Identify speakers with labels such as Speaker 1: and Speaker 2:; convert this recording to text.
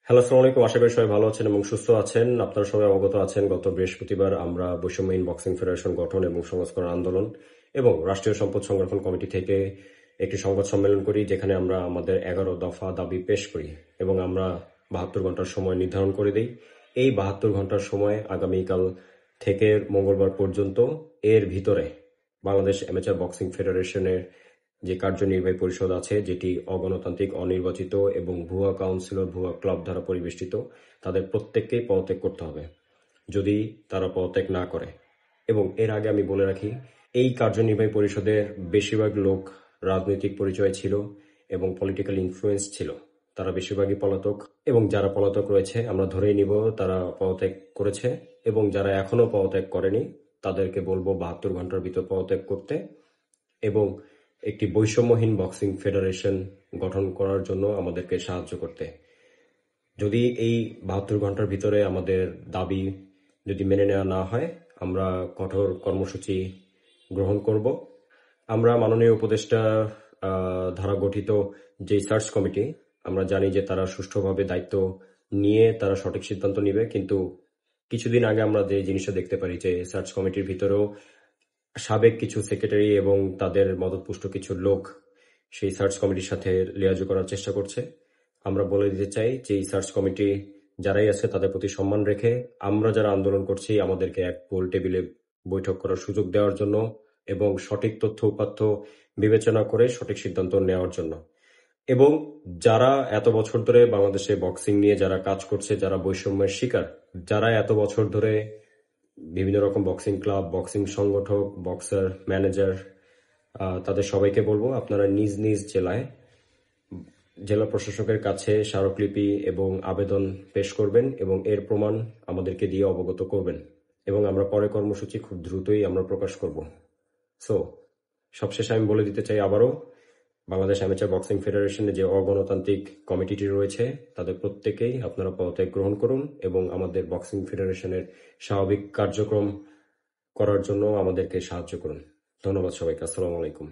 Speaker 1: Hello, আসসালামু আলাইকুম। আশা করি সবাই ভালো আছেন এবং সুস্থ আছেন। আপনারা সবাই অবগত আছেন, গত বৃহস্পতিবার আমরা বৈষম্যহীন বক্সিং ফেডারেশন গঠন এবং সংস্করণ আন্দোলন এবং রাষ্ট্রীয় সম্পদ সংরক্ষণ কমিটি থেকে একটি সংবাদ সম্মেলন করি, যেখানে আমরা আমাদের 11 দফা দাবি পেশ করি এবং আমরা 72 ঘন্টার সময় নির্ধারণ করে দিই। এই 72 ঘন্টার সময় আগামীকাল থেকে মঙ্গলবার পর্যন্ত এর ভিতরে বাংলাদেশ অ্যামেচার বক্সিং ফেডারেশনের যে কার্যনির্বাহী পরিষদ আছে, যেটি অগণতান্ত্রিক, অনির্বাচিত এবং ভুয়া কাউন্সিলর, ভুয়া ক্লাব দ্বারা পরিবেষ্টিত, তাদের প্রত্যেককেই পদত্যাগ করতে হবে যদি তারা পদত্যাগ না করে। এবং এর আগে আমি বলে রাখি, এই কার্যনির্বাহী পরিষদের বেশিরভাগ লোক রাজনৈতিক পরিচয় ছিল এবং পলিটিক্যাল ইনফ্লুয়েন্স ছিল। তারা বেশিরভাগই পলাতক, এবং যারা পলাতক রয়েছে আমরা ধরেই নিব তারা পদত্যাগ করেছে, এবং যারা এখনো পদত্যাগ করেনি তাদেরকে বলবো 72 ঘন্টার ভিতর পদত্যাগ করতে এবং একটি বৈষম্যহীন বক্সিং ফেডারেশন গঠন করার জন্য আমাদেরকে সাহায্য করতে। যদি এই 72 ঘন্টার ভিতরে আমাদের দাবি যদি মেনে নেওয়া না হয়, আমরা কঠোর কর্মসূচি গ্রহণ করব। আমরা মাননীয় উপদেষ্টা দ্বারা গঠিত যে সার্চ কমিটি, আমরা জানি যে তারা সুষ্ঠুভাবে দায়িত্ব নিয়ে তারা সঠিক সিদ্ধান্ত নিবে, কিন্তু কিছুদিন আগে আমরা যে জিনিসটা দেখতে পারি যে সার্চ কমিটির ভিতরেও সাবেক কিছু সেক্রেটারি এবং তাদের মদতপুষ্ট কিছু লোক সেই সার্চ কমিটির সাথে লিয়াজু করার চেষ্টা করছে। আমরা বলে দিতে চাই যে এই সার্চ কমিটি যারাই আছে তাদের প্রতি সম্মান রেখে আমরা যারা আন্দোলন করছি আমাদেরকে এক গোল টেবিলে বৈঠক করার সুযোগ দেওয়ার জন্য এবং সঠিক তথ্য উপাত্ত বিবেচনা করে সঠিক সিদ্ধান্ত নেওয়ার জন্য। এবং যারা এত বছর ধরে বাংলাদেশে বক্সিং নিয়ে যারা কাজ করছে, যারা বৈষম্যের শিকার, যারা এত বছর ধরে বিভিন্ন রকম বক্সিং ক্লাব, বক্সিং সংগঠক, বক্সার, ম্যানেজার, তাদের সবাইকে বলবো আপনারা নিজ নিজ জেলায় জেলা প্রশাসকের কাছে স্মারকলিপি এবং আবেদন পেশ করবেন এবং এর প্রমাণ আমাদেরকে দিয়ে অবগত করবেন, এবং আমরা পরে কর্মসূচি খুব দ্রুতই আমরা প্রকাশ করব। সো সবশেষে আমি বলে দিতে চাই আবারও, বাংলাদেশ অ্যামেচার বক্সিং ফেডারেশনের যে অগণতান্ত্রিক কমিটিটি রয়েছে তাদের প্রত্যেকেই আপনারা পদত্যাগ গ্রহণ করুন এবং আমাদের বক্সিং ফেডারেশনের স্বাভাবিক কার্যক্রম করার জন্য আমাদেরকে সাহায্য করুন। ধন্যবাদ সবাইকে। আসসালামু আলাইকুম।